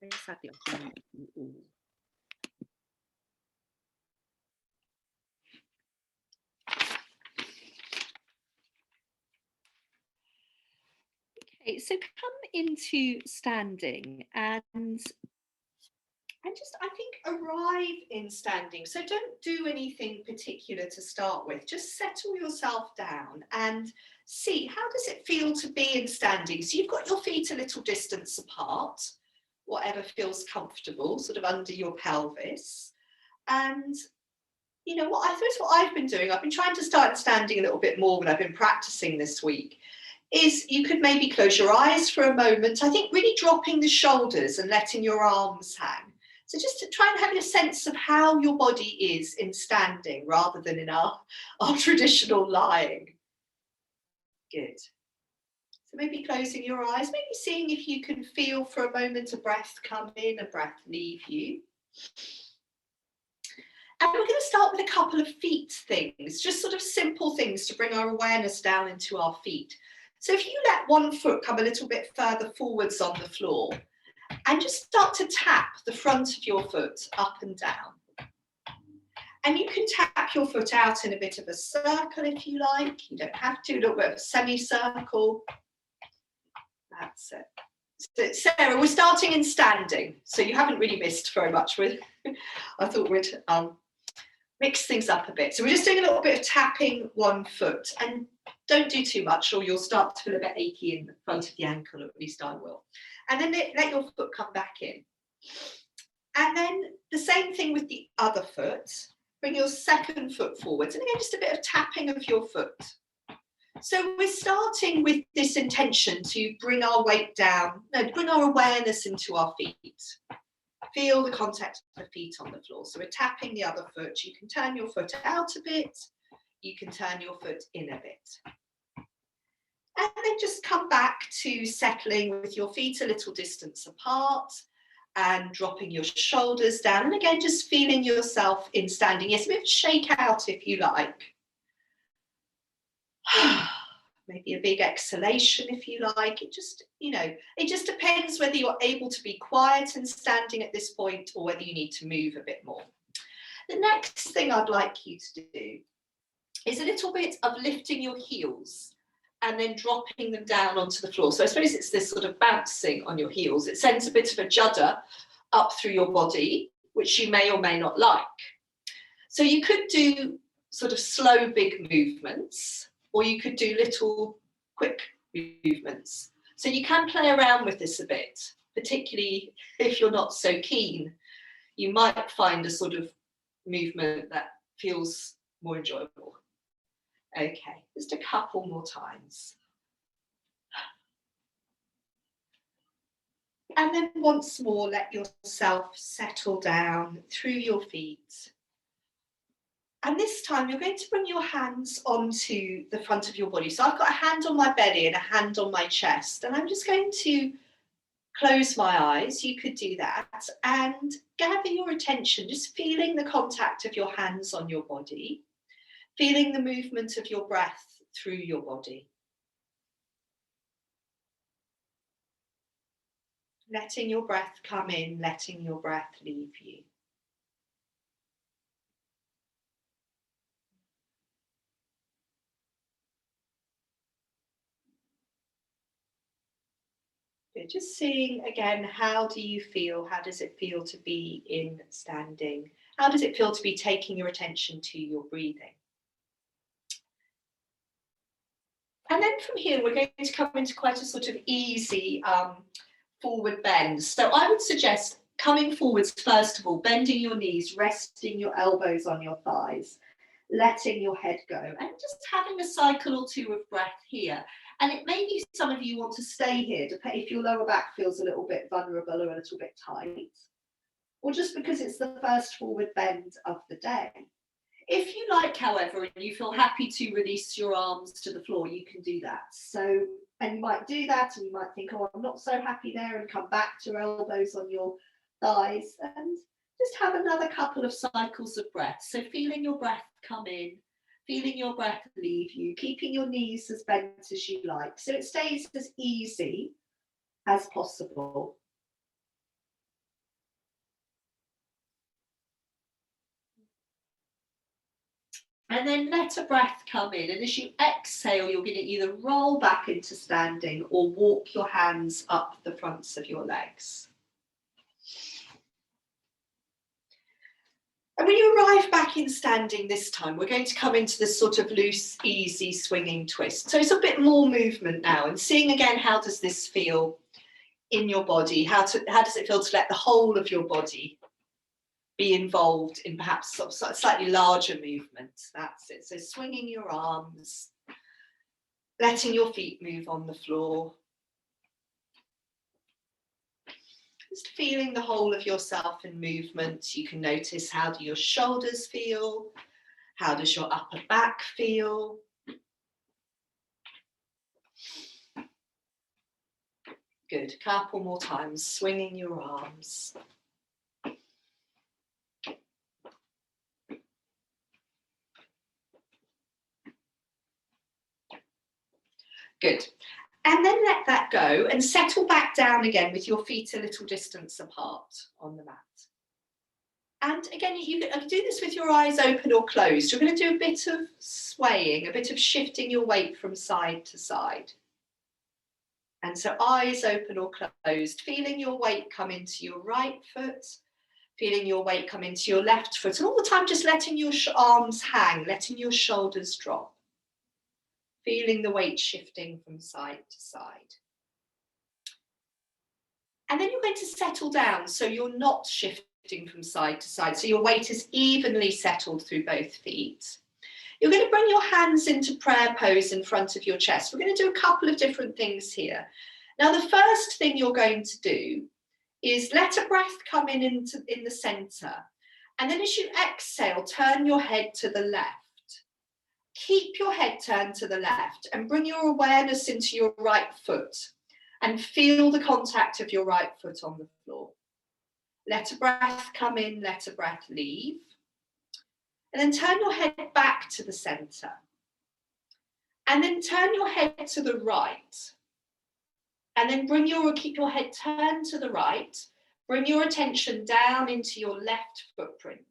Very sadly, okay, so come into standing and just, I think, arrive in standing. So don't do anything particular to start with. Just settle yourself down and see, how does it feel to be in standing? So you've got your feet a little distance apart, whatever feels comfortable, sort of under your pelvis. And you know what, I suppose what I've been doing, I've been trying to start standing a little bit more when I've been practicing this week, is you could maybe close your eyes for a moment. I think really dropping the shoulders and letting your arms hang. So just to try and have a sense of how your body is in standing rather than in our traditional lying. Good. So maybe closing your eyes, maybe seeing if you can feel for a moment a breath come in, a breath leave you. And we're going to start with a couple of feet things, just sort of simple things to bring our awareness down into our feet. So if you let one foot come a little bit further forwards on the floor and just start to tap the front of your foot up and down. And you can tap your foot out in a bit of a circle if you like. You don't have to, a little bit of a semicircle. That's it. So Sarah, we're starting in standing, so you haven't really missed very much. I thought we'd mix things up a bit. So we're just doing a little bit of tapping one foot, and don't do too much or you'll start to feel a bit achy in the front of the ankle, at least I will. And then let your foot come back in. And then the same thing with the other foot. Bring your second foot forwards, and again, just a bit of tapping of your foot. So we're starting with this intention to bring our weight down, bring our awareness into our feet. Feel the contact of the feet on the floor. So we're tapping the other foot. You can turn your foot out a bit. You can turn your foot in a bit. And then just come back to settling with your feet a little distance apart and dropping your shoulders down. And again, just feeling yourself in standing. Yes, a bit of shake out if you like. Maybe a big exhalation if you like. It just, it just depends whether you're able to be quiet and standing at this point or whether you need to move a bit more. The next thing I'd like you to do is a little bit of lifting your heels and then dropping them down onto the floor. So I suppose it's this sort of bouncing on your heels. It sends a bit of a judder up through your body, which you may or may not like. So you could do sort of slow, big movements, or you could do little, quick movements. So you can play around with this a bit, particularly if you're not so keen. You might find a sort of movement that feels more enjoyable. Okay, just a couple more times. And then once more, let yourself settle down through your feet. And this time you're going to bring your hands onto the front of your body. So I've got a hand on my belly and a hand on my chest. And I'm just going to close my eyes. You could do that. And gather your attention, just feeling the contact of your hands on your body. Feeling the movement of your breath through your body. Letting your breath come in, letting your breath leave you. Just seeing again, how do you feel? How does it feel to be in standing? How does it feel to be taking your attention to your breathing? And then from here, we're going to come into quite a sort of easy forward bend. So I would suggest coming forwards, first of all, bending your knees, resting your elbows on your thighs, letting your head go, and just having a cycle or two of breath here. And it may be some of you want to stay here, if your lower back feels a little bit vulnerable or a little bit tight, or just because it's the first forward bend of the day. If you like, however, and you feel happy to release your arms to the floor, you can do that. So, and you might do that and you might think, oh, I'm not so happy there, and come back to elbows on your thighs and just have another couple of cycles of breath. So feeling your breath come in, feeling your breath leave you, keeping your knees as bent as you like. So it stays as easy as possible. And then let a breath come in. And as you exhale, you're going to either roll back into standing or walk your hands up the fronts of your legs. And when you arrive back in standing this time, we're going to come into this sort of loose, easy swinging twist. So it's a bit more movement now, and seeing again, how does this feel in your body? How does it feel to let the whole of your body be involved in perhaps sort of slightly larger movements? That's it. So swinging your arms, letting your feet move on the floor. Just feeling the whole of yourself in movement. You can notice, how do your shoulders feel? How does your upper back feel? Good. A couple more times, swinging your arms. Good. And then let that go and settle back down again with your feet a little distance apart on the mat. And again, you can do this with your eyes open or closed. You're going to do a bit of swaying, a bit of shifting your weight from side to side. And so eyes open or closed, feeling your weight come into your right foot, feeling your weight come into your left foot, and all the time just letting your arms hang, letting your shoulders drop. Feeling the weight shifting from side to side. And then you're going to settle down so you're not shifting from side to side, so your weight is evenly settled through both feet. You're going to bring your hands into prayer pose in front of your chest. We're going to do a couple of different things here. Now, the first thing you're going to do is let a breath come in the center. And then as you exhale, turn your head to the left. Keep your head turned to the left and bring your awareness into your right foot and feel the contact of your right foot on the floor. Let a breath come in, let a breath leave. And then turn your head back to the center. And then turn your head to the right. And then keep your head turned to the right. Bring your attention down into your left footprint.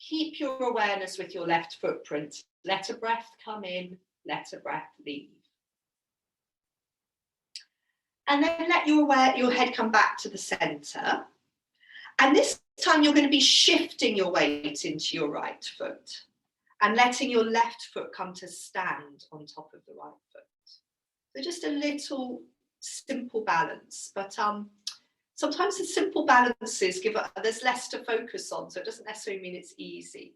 Keep your awareness with your left footprint. Let a breath come in, let a breath leave. And then let your head come back to the center. And this time you're going to be shifting your weight into your right foot and letting your left foot come to stand on top of the right foot. So just a little simple balance, but sometimes the simple balances there's less to focus on, so it doesn't necessarily mean it's easy.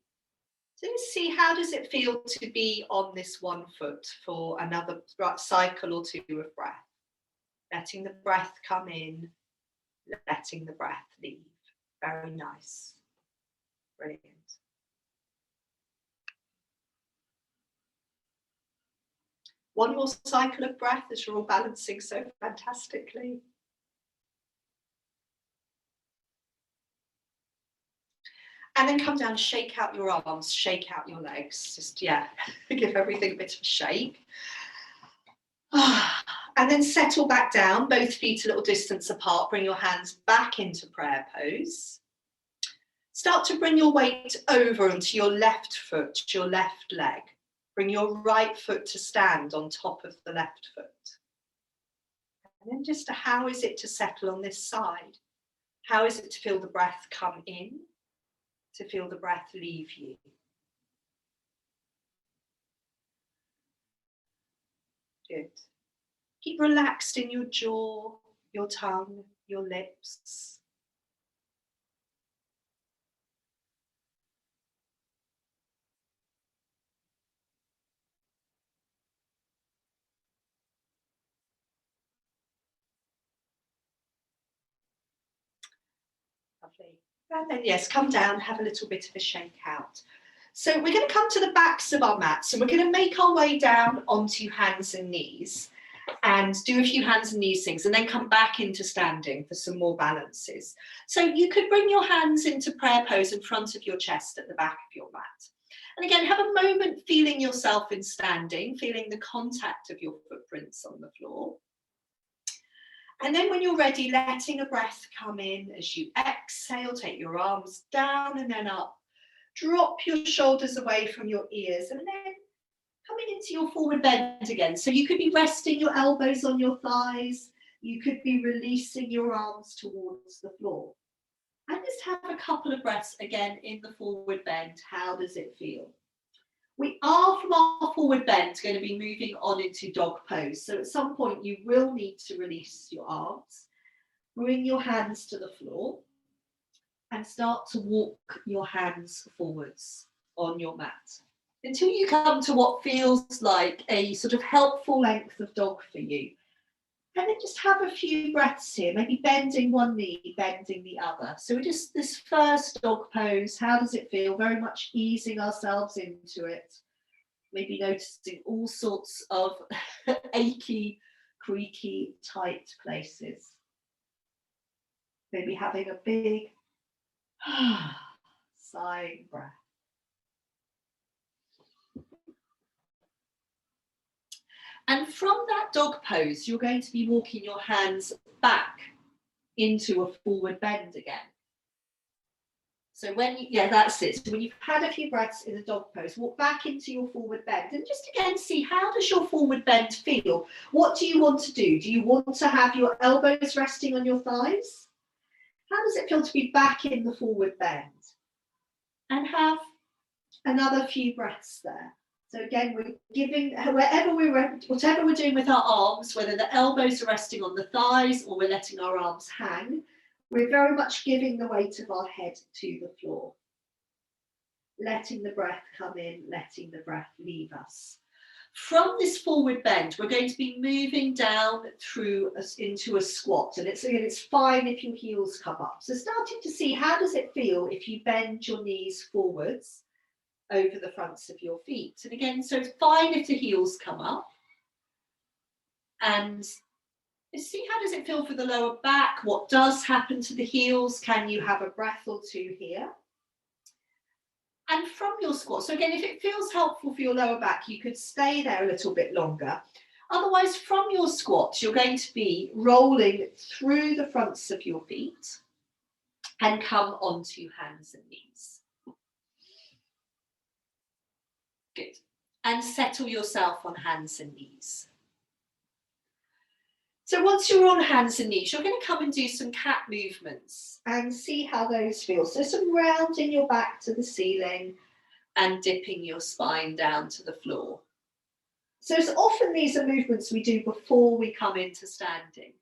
So let's see, how does it feel to be on this one foot for another cycle or two of breath? Letting the breath come in, letting the breath leave. Very nice. Brilliant. One more cycle of breath as you're all balancing so fantastically. And then come down, shake out your arms, shake out your legs. Just, give everything a bit of a shake. And then settle back down, both feet a little distance apart. Bring your hands back into prayer pose. Start to bring your weight over onto your left foot, your left leg. Bring your right foot to stand on top of the left foot. And then just how is it to settle on this side? How is it to feel the breath come in? To feel the breath leave you? Good. Keep relaxed in your jaw, your tongue, your lips. Lovely. And then yes, come down, have a little bit of a shake out. So we're going to come to the backs of our mats and we're going to make our way down onto hands and knees and do a few hands and knees things and then come back into standing for some more balances. So you could bring your hands into prayer pose in front of your chest at the back of your mat. And again, have a moment feeling yourself in standing, feeling the contact of your footprints on the floor. And then when you're ready, letting a breath come in as you exhale, take your arms down and then up. Drop your shoulders away from your ears and then coming into your forward bend again. So you could be resting your elbows on your thighs. You could be releasing your arms towards the floor. And just have a couple of breaths again in the forward bend. How does it feel? We are from our forward bend going to be moving on into dog pose. So at some point you will need to release your arms. Bring your hands to the floor and start to walk your hands forwards on your mat until you come to what feels like a sort of helpful length of dog for you. And then just have a few breaths here, maybe bending one knee, bending the other. So we're just this first dog pose, how does it feel? Very much easing ourselves into it. Maybe noticing all sorts of achy, creaky, tight places. Maybe having a big sighing breath. And from that dog pose, you're going to be walking your hands back into a forward bend again. So when you, yeah, that's it. So when you've had a few breaths in the dog pose, walk back into your forward bend and just again see, how does your forward bend feel? What do you want to do? Do you want to have your elbows resting on your thighs? How does it feel to be back in the forward bend? And have another few breaths there. So again, we're giving, whatever we're doing with our arms, whether the elbows are resting on the thighs or we're letting our arms hang, we're very much giving the weight of our head to the floor. Letting the breath come in, letting the breath leave us. From this forward bend, we're going to be moving down through into a squat. And it's fine if your heels come up. So starting to see, how does it feel if you bend your knees forwards over the fronts of your feet? And again, so it's fine if the heels come up. And see, how does it feel for the lower back? What does happen to the heels? Can you have a breath or two here? And from your squat, so again, if it feels helpful for your lower back, you could stay there a little bit longer. Otherwise, from your squat, you're going to be rolling through the fronts of your feet and come onto hands and knees. Good. And settle yourself on hands and knees. So once you're on hands and knees, you're going to come and do some cat movements and see how those feel. So some rounding your back to the ceiling and dipping your spine down to the floor. So it's often these are movements we do before we come into standing.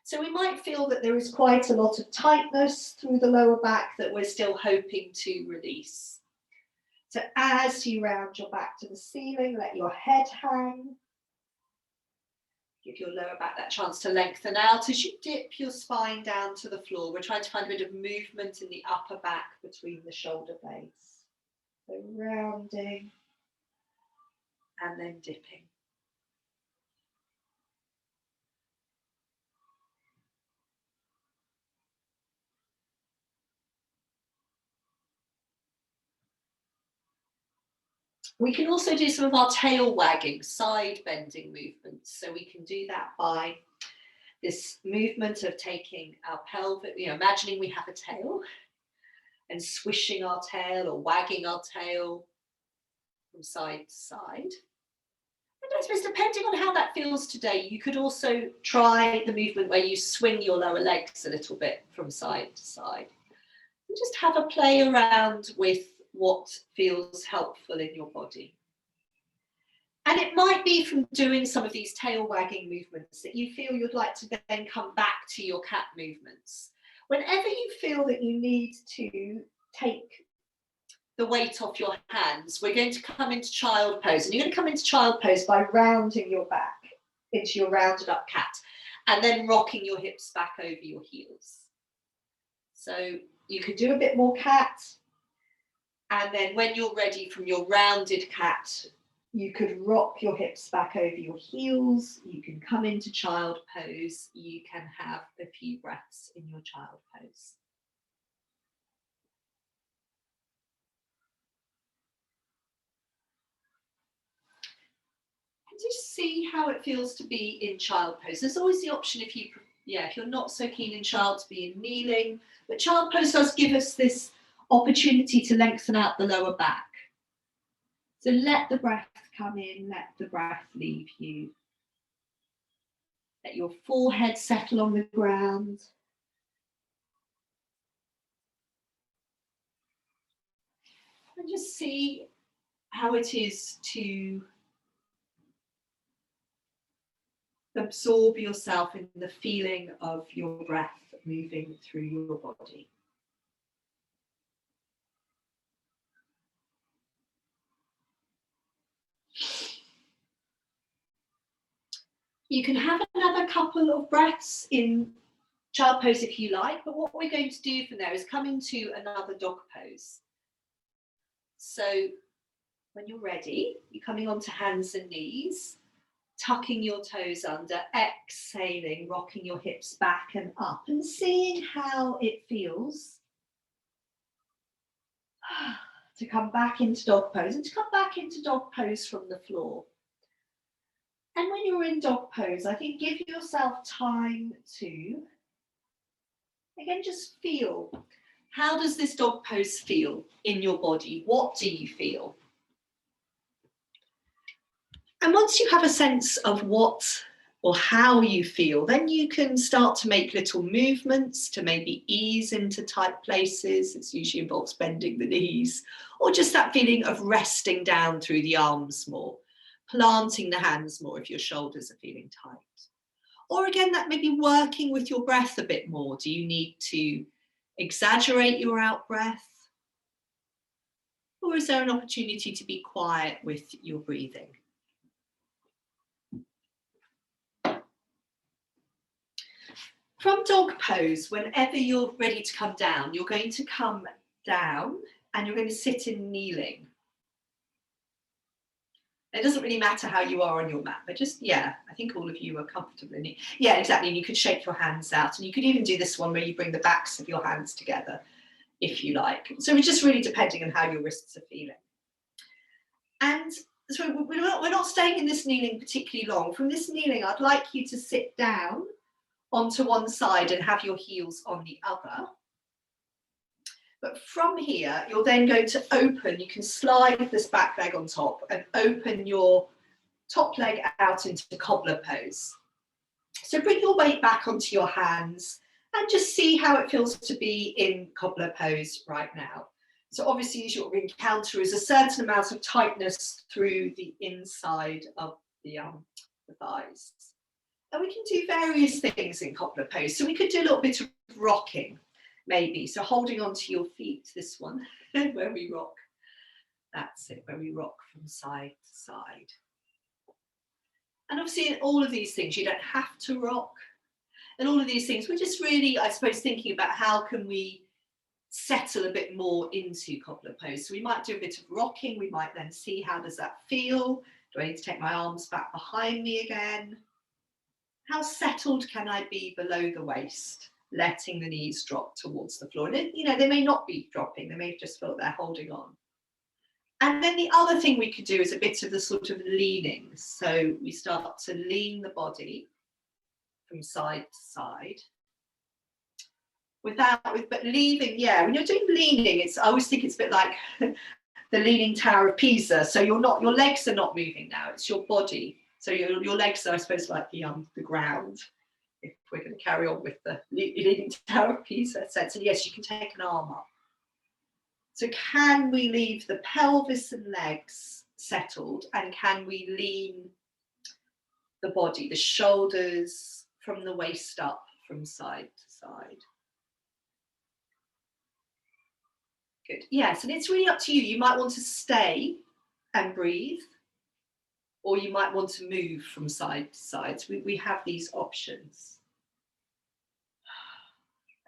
So we might feel that there is quite a lot of tightness through the lower back that we're still hoping to release. So as you round your back to the ceiling, let your head hang. Give your lower back that chance to lengthen out as you dip your spine down to the floor. We're trying to find a bit of movement in the upper back between the shoulder blades. So rounding and then dipping. We can also do some of our tail wagging, side bending movements. So we can do that by this movement of taking our pelvic, imagining we have a tail and swishing our tail or wagging our tail from side to side. And I suppose depending on how that feels today, you could also try the movement where you swing your lower legs a little bit from side to side. And just have a play around with what feels helpful in your body. And it might be from doing some of these tail wagging movements that you feel you'd like to then come back to your cat movements. Whenever you feel that you need to take the weight off your hands, we're going to come into child pose. And you're going to come into child pose by rounding your back into your rounded up cat and then rocking your hips back over your heels. So you could do a bit more cat. And then when you're ready from your rounded cat, you could rock your hips back over your heels. You can come into child pose. You can have a few breaths in your child pose. And just see how it feels to be in child pose. There's always the option if you're not so keen in child to be in kneeling, but child pose does give us this opportunity to lengthen out the lower back. So let the breath come in, let the breath leave you. Let your forehead settle on the ground. And just see how it is to absorb yourself in the feeling of your breath moving through your body. You can have another couple of breaths in child pose if you like, but what we're going to do from there is come into another dog pose. So when you're ready, you're coming onto hands and knees, tucking your toes under, exhaling, rocking your hips back and up and seeing how it feels to come back into dog pose and to come back into dog pose from the floor. And when you're in dog pose, I think give yourself time to, again, just feel. How does this dog pose feel in your body? What do you feel? And once you have a sense of what or how you feel, then you can start to make little movements to maybe ease into tight places. It usually involves bending the knees, or just that feeling of resting down through the arms more, planting the hands more if your shoulders are feeling tight. Or again, that may be working with your breath a bit more. Do you need to exaggerate your out breath? Or is there an opportunity to be quiet with your breathing? From dog pose, whenever you're ready to come down, you're going to come down and you're going to sit in kneeling. It doesn't really matter how you are on your mat, but just, yeah, I think all of you are comfortable in it. Yeah, exactly. And you could shake your hands out, and you could even do this one where you bring the backs of your hands together if you like. So it's just really depending on how your wrists are feeling. And so we're not staying in this kneeling particularly long. From this kneeling, I'd like you to sit down onto one side and have your heels on the other. But from here, you're then going to open, you can slide this back leg on top and open your top leg out into the cobbler pose. So bring your weight back onto your hands and just see how it feels to be in cobbler pose right now. So obviously, as you'll encounter is a certain amount of tightness through the inside of the thighs. And we can do various things in cobbler pose. So we could do a little bit of rocking, maybe. So holding onto your feet, this one, where we rock. That's it, where we rock from side to side. And obviously in all of these things, you don't have to rock. And all of these things, we're just really, I suppose, thinking about how can we settle a bit more into cobbler pose. So we might do a bit of rocking. We might then see how does that feel? Do I need to take my arms back behind me again? How settled can I be below the waist, letting the knees drop towards the floor? And you know, they may not be dropping, they may just feel they're holding on. And then the other thing we could do is a bit of the sort of leaning. So we start to lean the body from side to side. But leaving, yeah, when you're doing leaning, I always think it's a bit like the Leaning Tower of Pisa. So your legs are not moving now, it's your body. So your legs are, I suppose, like the ground, if we're going to carry on with the Leaning Tower of Pisa sense. And yes, you can take an arm up. So can we leave the pelvis and legs settled, and can we lean the body, the shoulders from the waist up, from side to side? Good. Yes, and it's really up to you. You might want to stay and breathe, or you might want to move from side to side. So we have these options.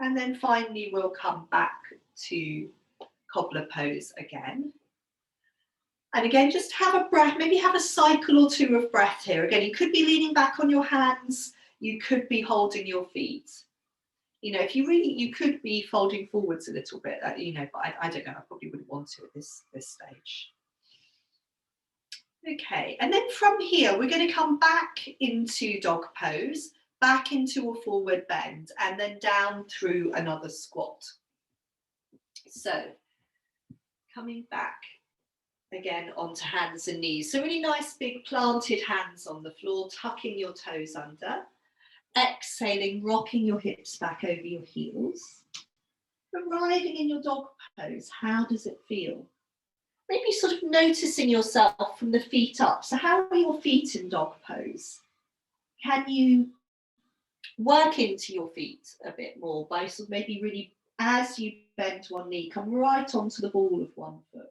And then finally, we'll come back to cobbler pose again. And again, just have a breath, maybe have a cycle or two of breath here. Again, you could be leaning back on your hands. You could be holding your feet. You know, if you really, you could be folding forwards a little bit, you know, but I don't know, I probably wouldn't want to at this stage. Okay, and then from here, we're going to come back into dog pose, back into a forward bend, and then down through another squat. So Coming back again onto hands and knees. So really nice big planted hands on the floor, tucking your toes under. Exhaling, rocking your hips back over your heels. Arriving in your dog pose, how does it feel? Maybe sort of noticing yourself from the feet up. So how are your feet in dog pose? Can you work into your feet a bit more by sort of maybe really, as you bend one knee, come right onto the ball of one foot.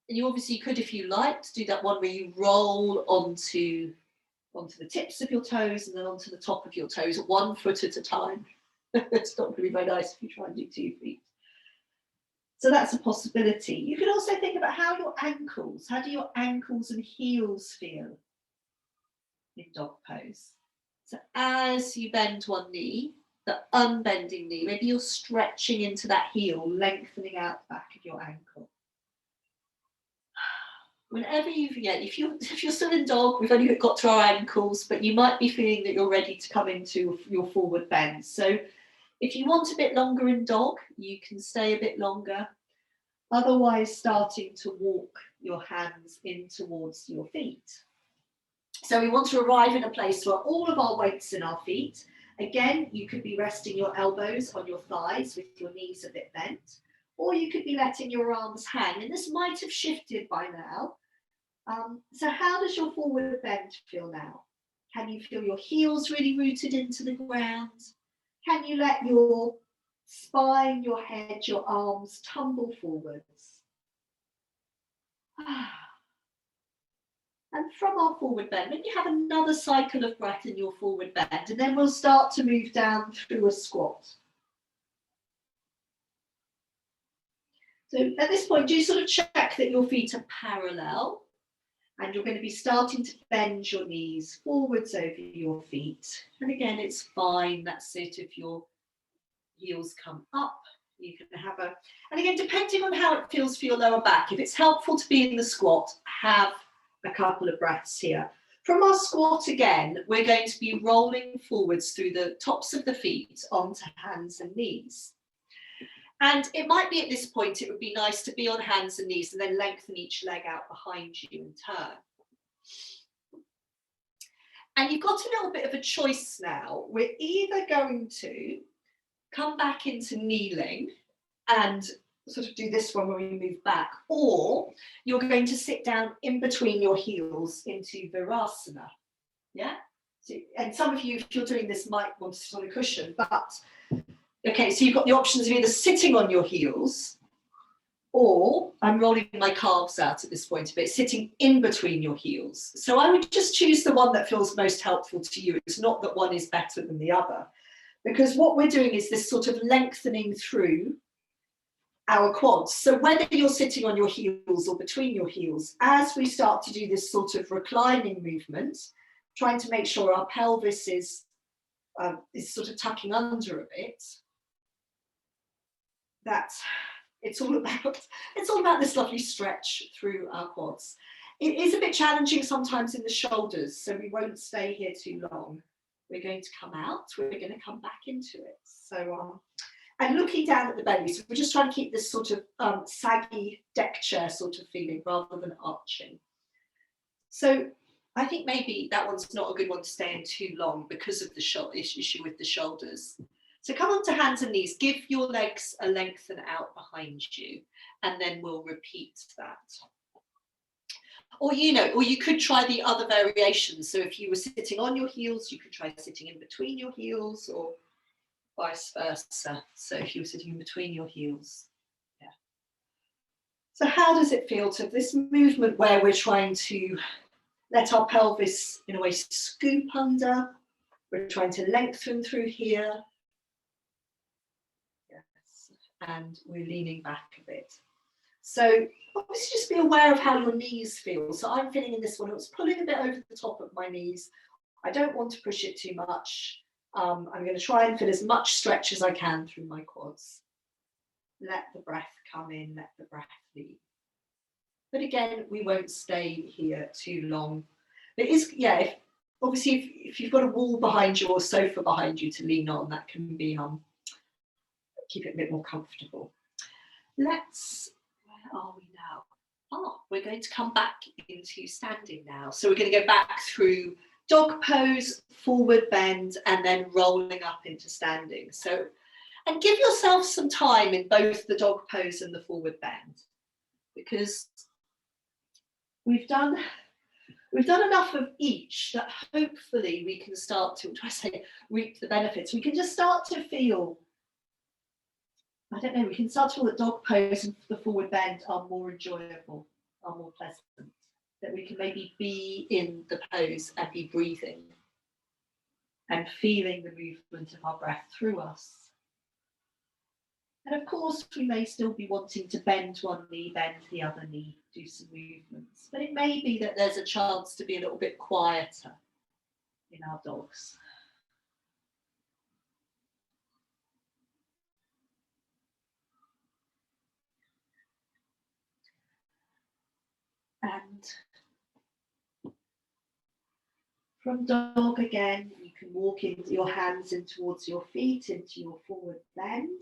And you obviously could, if you liked, do that one where you roll onto the tips of your toes and then onto the top of your toes, 1 foot at a time. It's not going to be very nice if you try and do 2 feet. So that's a possibility. You can also think about how do your ankles and heels feel in dog pose? So as you bend one knee, the unbending knee, maybe you're stretching into that heel, lengthening out the back of your ankle. Whenever if you're still in dog, we've only got to our ankles, but you might be feeling that you're ready to come into your forward bend. So if you want a bit longer in dog, you can stay a bit longer. Otherwise, starting to walk your hands in towards your feet. So we want to arrive in a place where all of our weight's in our feet. Again, you could be resting your elbows on your thighs with your knees a bit bent, or you could be letting your arms hang. And this might have shifted by now. So how does your forward bend feel now? Can you feel your heels really rooted into the ground? Can you let your spine, your head, your arms tumble forwards? And from our forward bend, maybe have another cycle of breath in your forward bend, and then we'll start to move down through a squat. So at this point, do sort of check that your feet are parallel, and you're going to be starting to bend your knees forwards over your feet. And again, it's fine. That's it. If your heels come up, you can have a, and again, depending on how it feels for your lower back, if it's helpful to be in the squat, have a couple of breaths here. From our squat again, we're going to be rolling forwards through the tops of the feet onto hands and knees. And it might be at this point, it would be nice to be on hands and knees and then lengthen each leg out behind you and turn. And you've got a little bit of a choice now. We're either going to come back into kneeling and sort of do this one where we move back, or you're going to sit down in between your heels into Virasana. Yeah? So, and some of you, if you're doing this, might want to sit on a cushion, but okay, so you've got the options of either sitting on your heels, or I'm rolling my calves out at this point a bit, sitting in between your heels. So I would just choose the one that feels most helpful to you. It's not that one is better than the other, because what we're doing is this sort of lengthening through our quads. So whether you're sitting on your heels or between your heels, as we start to do this sort of reclining movement, trying to make sure our pelvis is sort of tucking under a bit, it's all about this lovely stretch through our quads. It is a bit challenging sometimes in the shoulders, so we won't stay here too long. We're going to come out, we're going to come back into it. So, and looking down at the belly, so we're just trying to keep this sort of saggy deck chair sort of feeling rather than arching. So I think maybe that one's not a good one to stay in too long because of the issue with the shoulders. So come onto hands and knees, give your legs a lengthen out behind you, and then we'll repeat that. Or, or you could try the other variations. So if you were sitting on your heels, you could try sitting in between your heels, or vice versa. So if you were sitting in between your heels, yeah. So how does it feel to this movement where we're trying to let our pelvis, in a way, scoop under? We're trying to lengthen through here. And we're leaning back a bit. So obviously just be aware of how your knees feel. So I'm feeling in this one, it's pulling a bit over the top of my knees. I don't want to push it too much. I'm going to try and feel as much stretch as I can through my quads. Let the breath come in, let the breath leave. But again, we won't stay here too long. It is, yeah, if you've got a wall behind you or a sofa behind you to lean on, that can be keep it a bit more comfortable. where are we now? Oh, we're going to come back into standing now. So we're going to go back through dog pose, forward bend, and then rolling up into standing. So, and give yourself some time in both the dog pose and the forward bend, because we've done enough of each that hopefully we can start to, reap the benefits. We can just start to feel, I don't know, we can start to feel that dog pose and the forward bend are more enjoyable, are more pleasant, that we can maybe be in the pose and be breathing and feeling the movement of our breath through us. And of course, we may still be wanting to bend one knee, bend the other knee, do some movements, but it may be that there's a chance to be a little bit quieter in our dogs. And from dog again, you can walk into your hands in towards your feet, into your forward bend.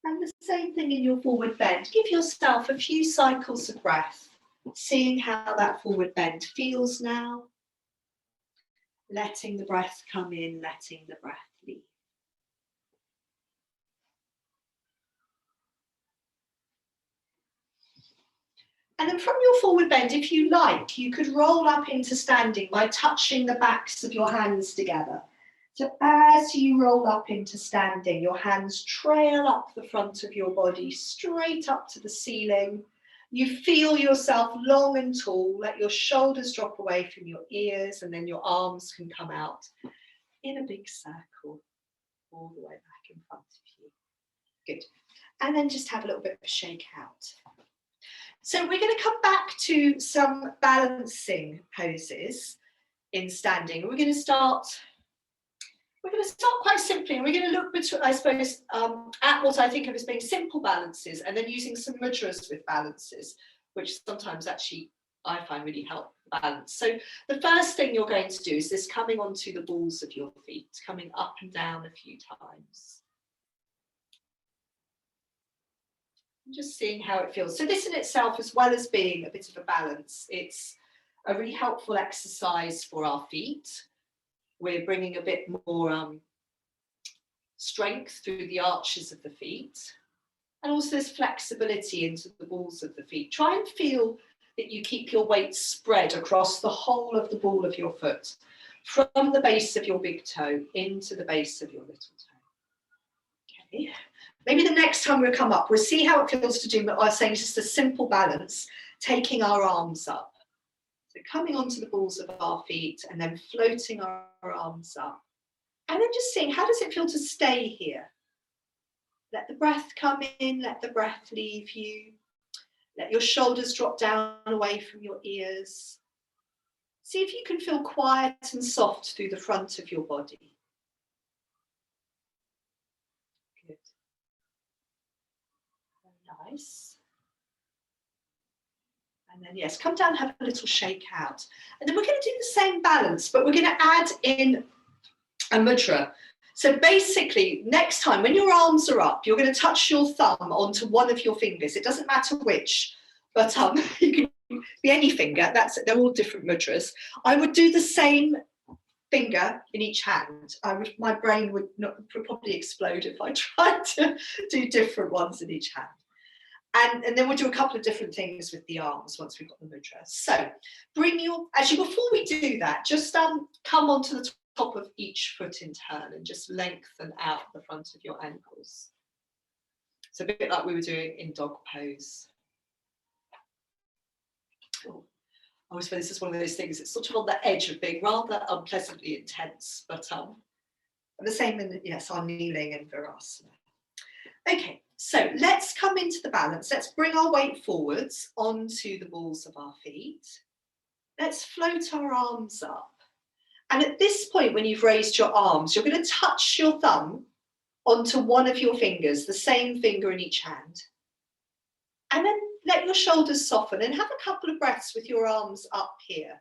And the same thing in your forward bend. Give yourself a few cycles of breath, seeing how that forward bend feels now. Letting the breath come in, letting the breath leave. And then from your forward bend, if you like, you could roll up into standing by touching the backs of your hands together. So as you roll up into standing, your hands trail up the front of your body, straight up to the ceiling. You feel yourself long and tall. Let your shoulders drop away from your ears, and then your arms can come out in a big circle all the way back in front of you. Good. And then just have a little bit of a shake out. So we're going to come back to some balancing poses in standing. We're going to start quite simply, and we're going to look between, I suppose, at what I think of as being simple balances, and then using some mudras with balances, which sometimes actually I find really help balance. So the first thing you're going to do is this coming onto the balls of your feet, coming up and down a few times. Just seeing how it feels. So this in itself, as well as being a bit of a balance, it's a really helpful exercise for our feet. We're bringing a bit more strength through the arches of the feet, and also this flexibility into the balls of the feet. Try and feel that you keep your weight spread across the whole of the ball of your foot, from the base of your big toe into the base of your little toe. Okay. Maybe the next time we come up, we'll see how it feels to do what I was saying, just a simple balance, taking our arms up. So coming onto the balls of our feet and then floating our arms up. And then just seeing, how does it feel to stay here? Let the breath come in, let the breath leave you. Let your shoulders drop down away from your ears. See if you can feel quiet and soft through the front of your body. Good. Very nice. And then, yes, come down, have a little shake out. And then we're going to do the same balance, but we're going to add in a mudra. So basically, next time when your arms are up, you're going to touch your thumb onto one of your fingers. It doesn't matter which, but you can be any finger. They're all different mudras. I would do the same finger in each hand. My brain would probably explode if I tried to do different ones in each hand. And then we'll do a couple of different things with the arms once we've got the mudra. So before we do that, just come onto the top of each foot in turn and just lengthen out the front of your ankles. It's a bit like we were doing in dog pose. Oh, I always feel this is one of those things, it's sort of on the edge of being rather unpleasantly intense, but the same in, yes, our kneeling and Virasana. Okay, so let's come into the balance. Let's bring our weight forwards onto the balls of our feet. Let's float our arms up. And at this point, when you've raised your arms, you're going to touch your thumb onto one of your fingers, the same finger in each hand. And then let your shoulders soften and have a couple of breaths with your arms up here.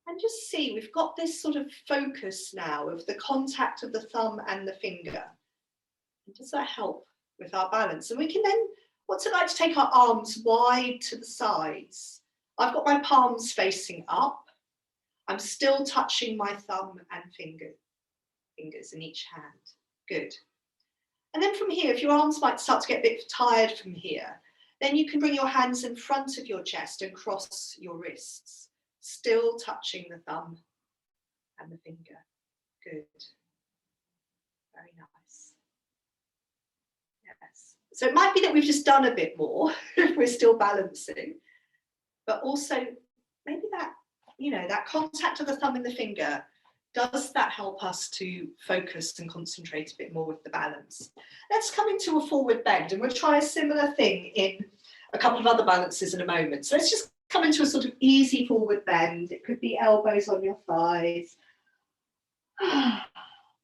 And just see, we've got this sort of focus now of the contact of the thumb and the finger. And does that help with our balance? And we can then What's it like to take our arms wide to the sides? I've got my palms facing up. I'm still touching my thumb and fingers in each hand. Good. And then from here, if your arms might start to get a bit tired from here, then you can bring your hands in front of your chest and cross your wrists, still touching the thumb and the finger. Good. Very nice. Yes. So it might be that we've just done a bit more if we're still balancing, but also maybe that, you know, that contact of the thumb and the finger, does that help us to focus and concentrate a bit more with the balance? Let's come into a forward bend, and we'll try a similar thing in a couple of other balances in a moment. So let's just come into a sort of easy forward bend. It could be elbows on your thighs,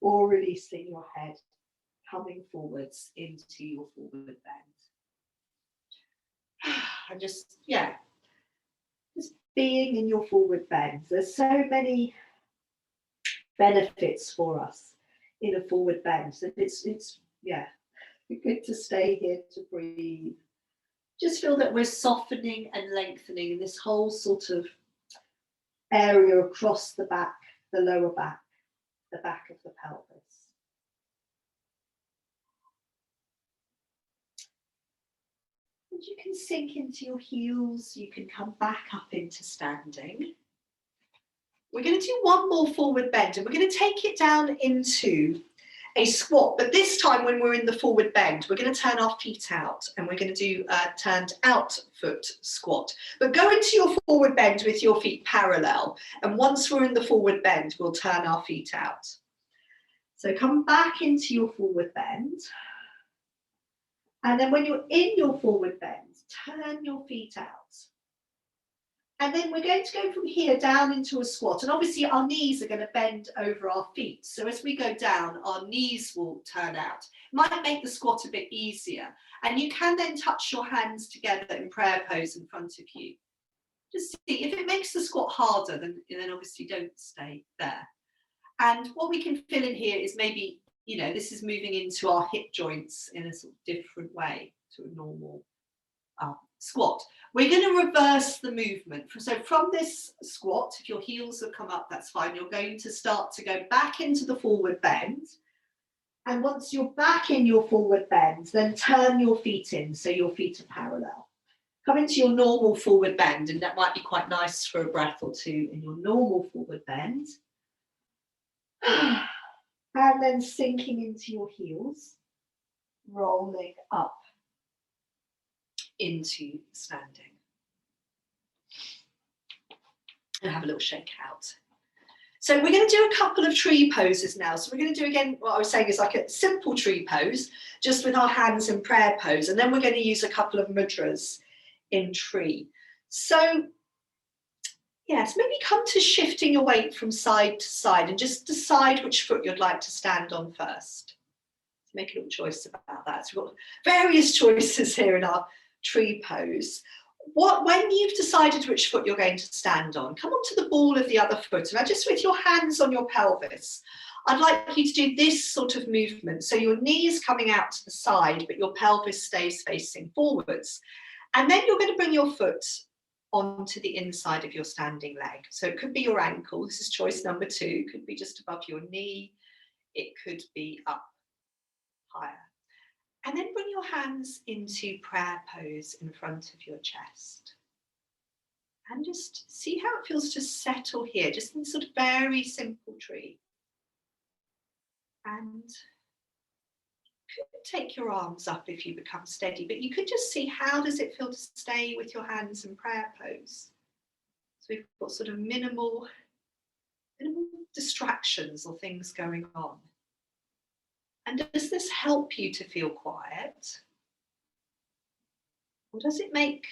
or releasing your head, coming forwards into your forward bend. And just, yeah, just being in your forward bend. There's so many benefits for us in a forward bend. So it's yeah, good to stay here to breathe. Just feel that we're softening and lengthening in this whole sort of area across the back, the lower back, the back of the pelvis. And you can sink into your heels, you can come back up into standing. We're going to do one more forward bend, and we're going to take it down into a squat, but this time when we're in the forward bend, we're going to turn our feet out, and we're going to do a turned out foot squat. But go into your forward bend with your feet parallel, and once we're in the forward bend, we'll turn our feet out. So come back into your forward bend, and then when you're in your forward bend, turn your feet out. And then we're going to go from here down into a squat. And obviously our knees are going to bend over our feet. So as we go down, our knees will turn out. It might make the squat a bit easier. And you can then touch your hands together in prayer pose in front of you. Just see, if it makes the squat harder, then obviously don't stay there. And what we can fill in here is maybe, you know, this is moving into our hip joints in a sort of different way to a normal squat. We're going to reverse the movement. So from this squat, if your heels have come up, that's fine. You're going to start to go back into the forward bend. And once you're back in your forward bend, then turn your feet in so your feet are parallel. Come into your normal forward bend, and that might be quite nice for a breath or two in your normal forward bend. And then sinking into your heels, rolling up into standing. And have a little shake out. So we're going to do a couple of tree poses now. So we're going to do again, what I was saying is like a simple tree pose, just with our hands in prayer pose. And then we're going to use a couple of mudras in tree. So yes, maybe come to shifting your weight from side to side and just decide which foot you'd like to stand on first. Make a little choice about that. So we've got various choices here in our tree pose. When you've decided which foot you're going to stand on, come onto the ball of the other foot, and just with your hands on your pelvis, I'd like you to do this sort of movement. So your knees coming out to the side, but your pelvis stays facing forwards. And then you're going to bring your foot onto the inside of your standing leg. So it could be your ankle. This is choice number 2. It could be just above your knee. It could be up higher. And then bring your hands into prayer pose in front of your chest. And just see how it feels to settle here, just in sort of very simple tree. And you could take your arms up if you become steady, but you could just see how does it feel to stay with your hands in prayer pose. So we've got sort of minimal distractions or things going on. And does this help you to feel quiet? Or does it make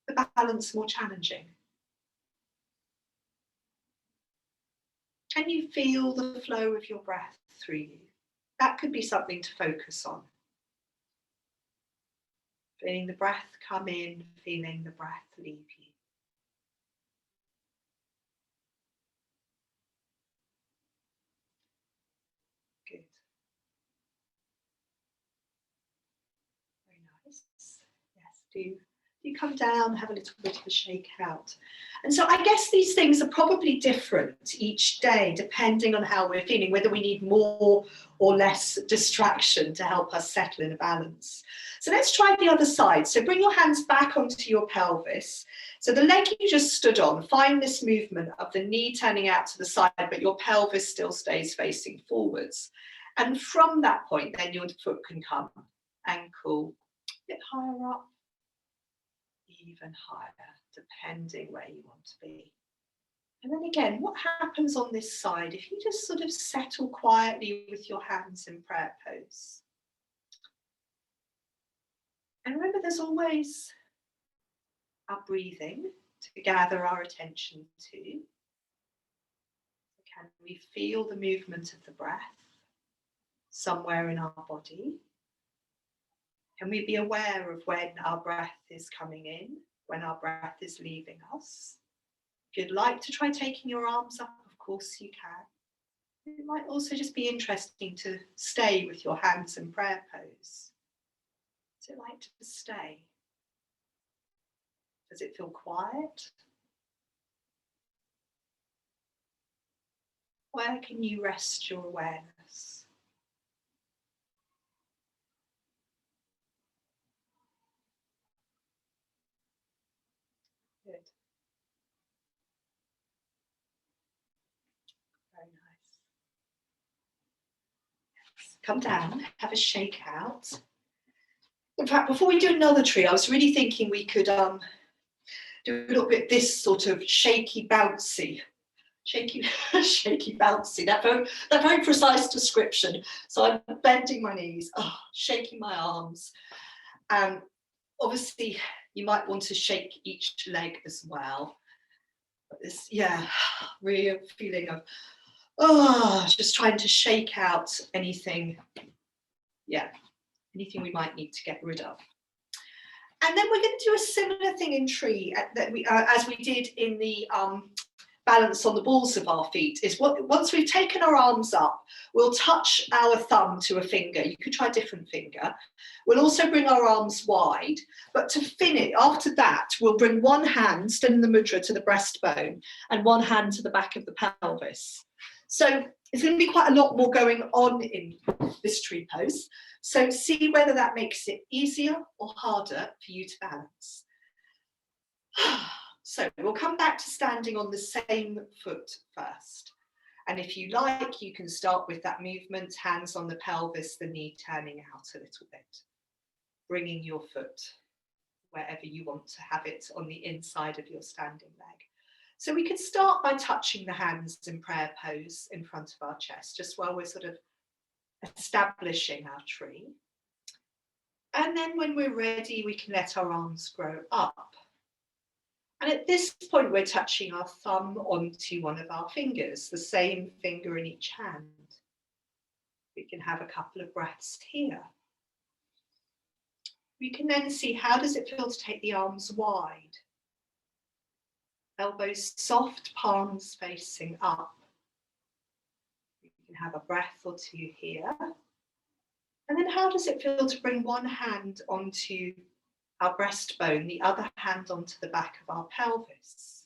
the balance more challenging? Can you feel the flow of your breath through you? That could be something to focus on. Feeling the breath come in, feeling the breath leave you. Good. Very nice. do come down, have a little bit of a shake out. And so I guess these things are probably different each day, depending on how we're feeling, whether we need more or less distraction to help us settle in a balance. So let's try the other side. So bring your hands back onto your pelvis. So the leg you just stood on, find this movement of the knee turning out to the side, but your pelvis still stays facing forwards. And from that point, then your foot can come, ankle a bit higher up, even higher, depending where you want to be. And then again, what happens on this side if you just sort of settle quietly with your hands in prayer pose? And remember, there's always our breathing to gather our attention to. Can we feel the movement of the breath somewhere in our body? Can we be aware of when our breath is coming in, when our breath is leaving us? If you'd like to try taking your arms up, of course you can. It might also just be interesting to stay with your hands in prayer pose. What's it like to stay? Does it feel quiet? Where can you rest your awareness? Good. Very nice. Yes. Come down, have a shake out. In fact, before we do another tree, I was really thinking we could do a little bit this sort of shaky bouncy. Shaky bouncy, that very precise description. So I'm bending my knees, shaking my arms. And obviously you might want to shake each leg as well. But this, real feeling of, just trying to shake out anything, anything we might need to get rid of. And then we're going to do a similar thing in tree as we did in the balance on the balls of our feet. Once we've taken our arms up, we'll touch our thumb to a finger. You could try a different finger. We'll also bring our arms wide, but to finish, after that, we'll bring one hand, still in the mudra, to the breastbone and one hand to the back of the pelvis. So there's going to be quite a lot more going on in this tree pose. So see whether that makes it easier or harder for you to balance. So we'll come back to standing on the same foot first. And if you like, you can start with that movement, hands on the pelvis, the knee turning out a little bit, bringing your foot wherever you want to have it on the inside of your standing leg. So we can start by touching the hands in prayer pose in front of our chest, just while we're sort of establishing our tree. And then when we're ready, we can let our arms grow up. And at this point, we're touching our thumb onto one of our fingers, the same finger in each hand. We can have a couple of breaths here. We can then see, how does it feel to take the arms wide? Elbows soft, palms facing up. We can have a breath or two here. And then how does it feel to bring one hand onto our breastbone, the other hand onto the back of our pelvis,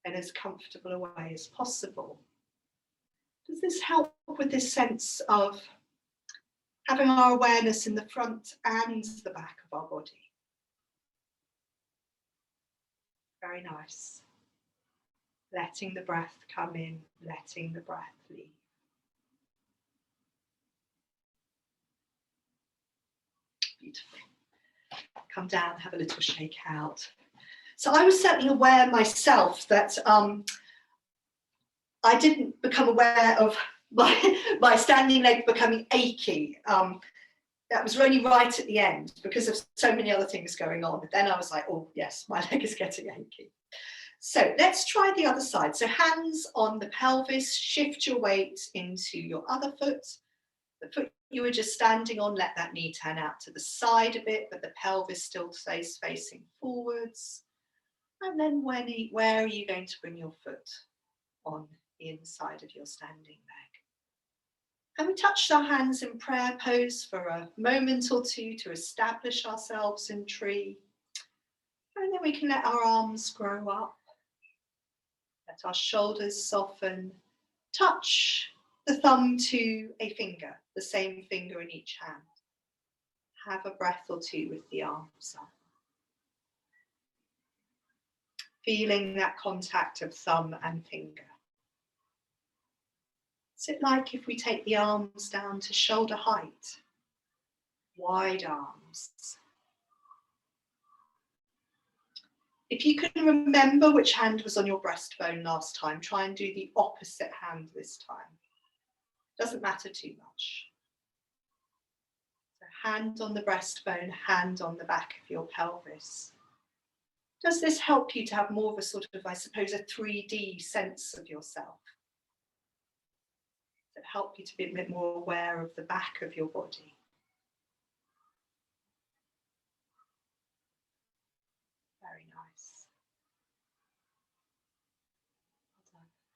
in as comfortable a way as possible? Does this help with this sense of having our awareness in the front and the back of our body? Very nice. Letting the breath come in, letting the breath leave. Beautiful. Come down, have a little shake out. So I was certainly aware myself that I didn't become aware of my standing leg becoming achy. That was only right at the end because of so many other things going on. But then I was like, oh yes, my leg is getting achy. So let's try the other side. So hands on the pelvis, shift your weight into your other foot. The foot you were just standing on, let that knee turn out to the side a bit, but the pelvis still stays facing forwards. And then where are you going to bring your foot on the inside of your standing leg? And we touched our hands in prayer pose for a moment or two to establish ourselves in tree. then we can let our arms grow up. Let our shoulders soften. Touch the thumb to a finger, the same finger in each hand. Have a breath or two with the arms up. Feeling that contact of thumb and finger. What's it like if we take the arms down to shoulder height? Wide arms. If you can remember which hand was on your breastbone last time, try and do the opposite hand this time. Doesn't matter too much. So hand on the breastbone, hand on the back of your pelvis. Does this help you to have more of a sort of, I suppose, a 3D sense of yourself? Does it help you to be a bit more aware of the back of your body? Very nice. Well done.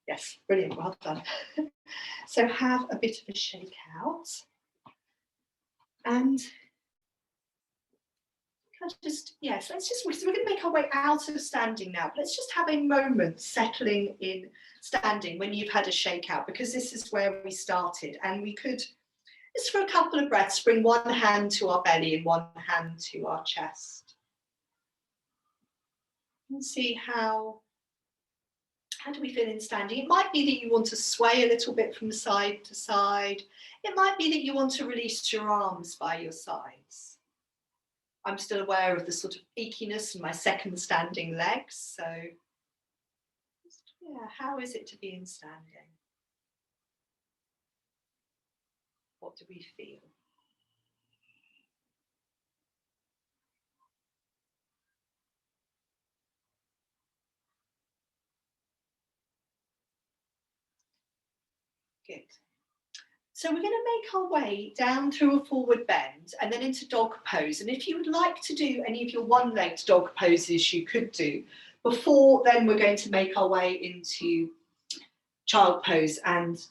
Yes, brilliant, well done. So have a bit of a shake out. And yes, we're going to make our way out of standing now. Let's just have a moment settling in standing when you've had a shake out, because this is where we started. And we could, just for a couple of breaths, bring one hand to our belly and one hand to our chest. And see how do we feel in standing? It might be that you want to sway a little bit from side to side. It might be that you want to release your arms by your sides. I'm still aware of the sort of achiness in my second standing legs. So, yeah, how is it to be in standing? What do we feel? Good. So we're going to make our way down through a forward bend and then into dog pose. And if you would like to do any of your one-legged dog poses, you could do. Before then, we're going to make our way into child pose and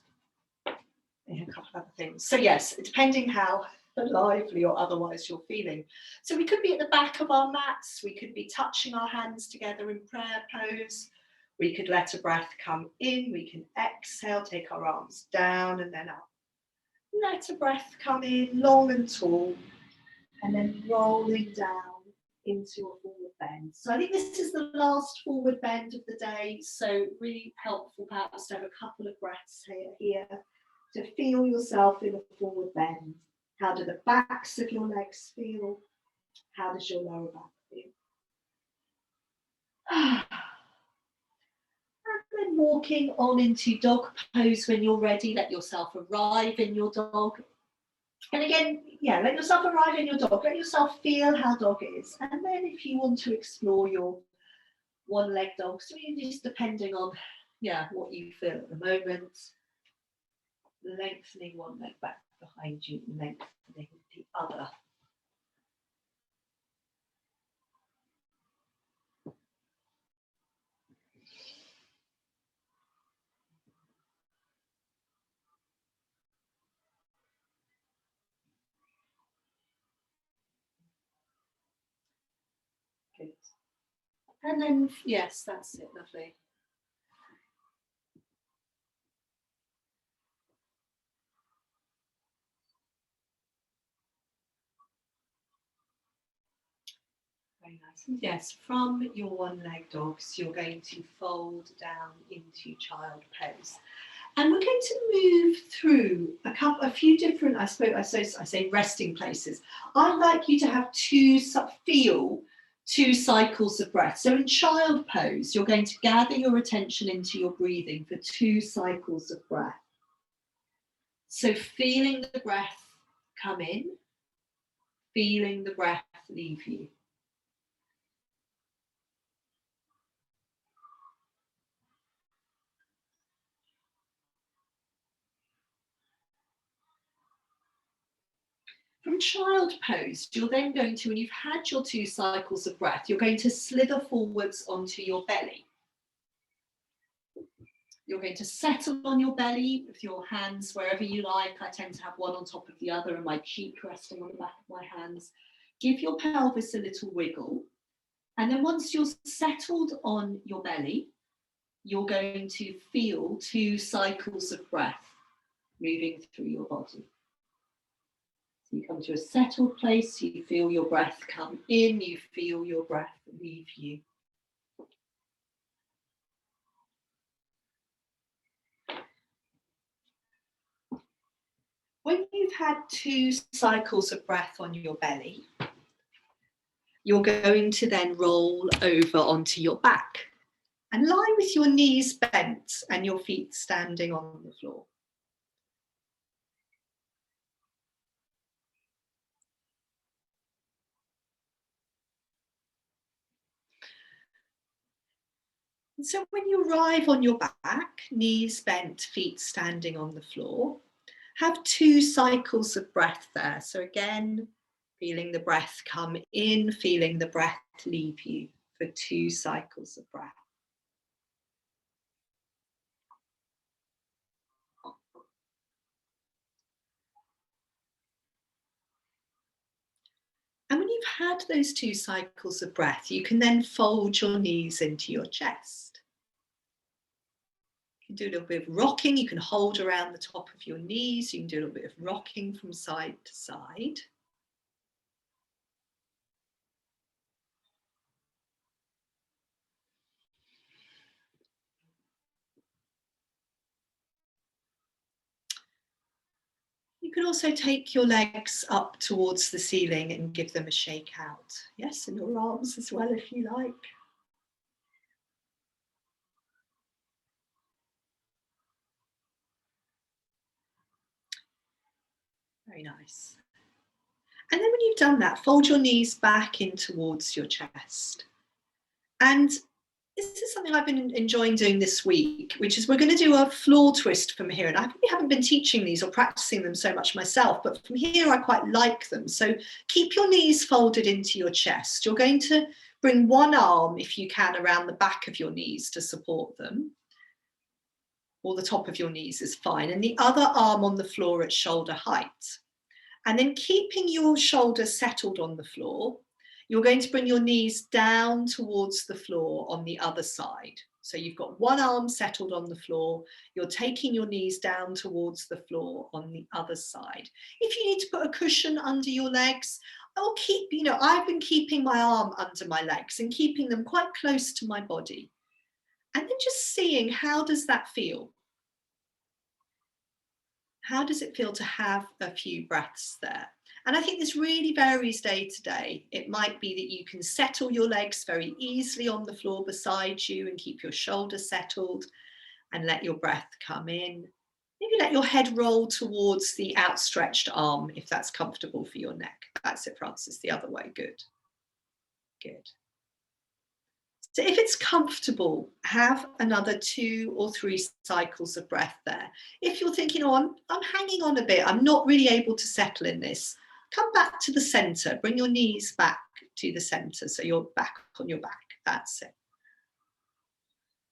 a couple of other things. So yes, depending how lively or otherwise you're feeling. So we could be at the back of our mats. We could be touching our hands together in prayer pose. We could let a breath come in. We can exhale, take our arms down and then up. Let a breath come in, long and tall, and then rolling down into a forward bend. So I think this is the last forward bend of the day. So really helpful perhaps to have a couple of breaths here to feel yourself in a forward bend. How do the backs of your legs feel? How does your lower back feel? And then walking on into dog pose when you're ready. Let yourself arrive in your dog. And again, yeah, let yourself arrive in your dog. Let yourself feel how dog is. And then if you want to explore your one-leg dog, so you're just depending on, what you feel at the moment. Lengthening one leg back behind you, lengthening the other. Good. And then, yes, that's it, lovely. Very nice. And yes, from your one-leg dogs, you're going to fold down into child pose. And we're going to move through a few different, I say resting places. I'd like you to have two cycles of breath. So in child pose, you're going to gather your attention into your breathing for 2 cycles of breath. So feeling the breath come in, feeling the breath leave you. From child pose, you're then going to, when you've had your 2 cycles of breath, you're going to slither forwards onto your belly. You're going to settle on your belly with your hands wherever you like. I tend to have one on top of the other and my cheek resting on the back of my hands. Give your pelvis a little wiggle. And then once you're settled on your belly, you're going to feel 2 cycles of breath moving through your body. So you come to a settled place, you feel your breath come in, you feel your breath leave you. When you've had 2 cycles of breath on your belly, you're going to then roll over onto your back and lie with your knees bent and your feet standing on the floor. And so when you arrive on your back, knees bent, feet standing on the floor, have 2 cycles of breath there. So again, feeling the breath come in, feeling the breath leave you for 2 cycles of breath. And when you've had those 2 cycles of breath, you can then fold your knees into your chest. You can do a little bit of rocking. You can hold around the top of your knees. You can do a little bit of rocking from side to side. You can also take your legs up towards the ceiling and give them a shake out. Yes, and your arms as well if you like. Very nice. And then when you've done that, fold your knees back in towards your chest. And this is something I've been enjoying doing this week, which is we're going to do a floor twist from here. And I really haven't been teaching these or practicing them so much myself, but from here I quite like them. So keep your knees folded into your chest. You're going to bring one arm, if you can, around the back of your knees to support them. Or the top of your knees is fine. And the other arm on the floor at shoulder height. And then keeping your shoulders settled on the floor, you're going to bring your knees down towards the floor on the other side. So you've got one arm settled on the floor, you're taking your knees down towards the floor on the other side. If you need to put a cushion under your legs, I'll keep, I've been keeping my arm under my legs and keeping them quite close to my body. And then just seeing, how does that feel? How does it feel to have a few breaths there? And I think this really varies day to day. It might be that you can settle your legs very easily on the floor beside you and keep your shoulders settled and let your breath come in. Maybe let your head roll towards the outstretched arm if that's comfortable for your neck. That's it, Francis, the other way. Good. Good. So if it's comfortable, have another 2 or 3 cycles of breath there. If you're thinking, oh, I'm hanging on a bit, I'm not really able to settle in this, come back to the center, bring your knees back to the center. So you're back on your back, that's it.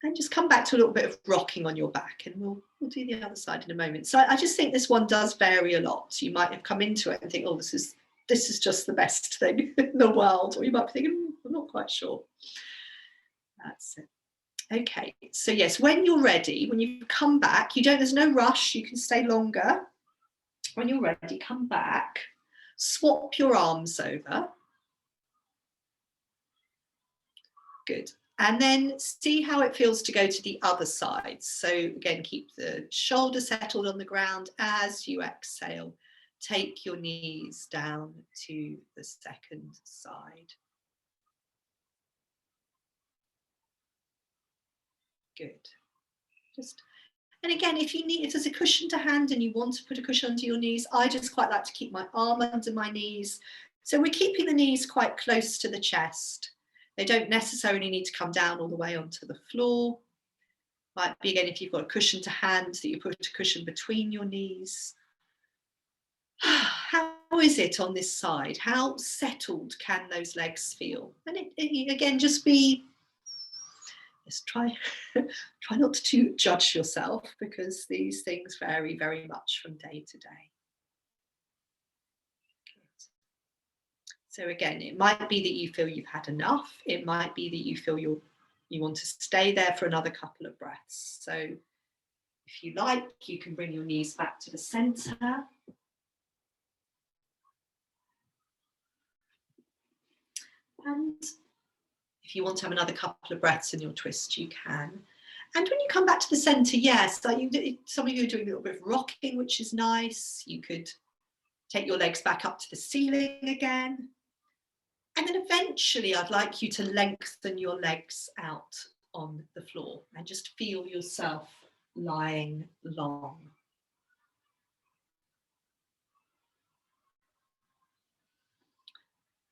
And just come back to a little bit of rocking on your back, and we'll do the other side in a moment. So I just think this one does vary a lot. You might have come into it and think, oh, this is just the best thing in the world. Or you might be thinking, I'm not quite sure. That's it. Okay, so yes, when you're ready, when you come back, there's no rush, you can stay longer. When you're ready, come back, swap your arms over. Good. And then see how it feels to go to the other side. So again, keep the shoulder settled on the ground as you exhale. Take your knees down to the second side. Good. And again, if there's a cushion to hand and you want to put a cushion under your knees, I just quite like to keep my arm under my knees. So we're keeping the knees quite close to the chest. They don't necessarily need to come down all the way onto the floor. Might be, again, if you've got a cushion to hand, that you put a cushion between your knees. How is it on this side? How settled can those legs feel? And again, just try not to judge yourself, because these things vary very much from day to day. So again, it might be that you feel you've had enough. It might be that you feel you want to stay there for another couple of breaths. So if you like, you can bring your knees back to the center. And if you want to have another couple of breaths in your twist, you can. And when you come back to the center, yes, some of you are doing a little bit of rocking, which is nice. You could take your legs back up to the ceiling again. And then eventually I'd like you to lengthen your legs out on the floor and just feel yourself lying long.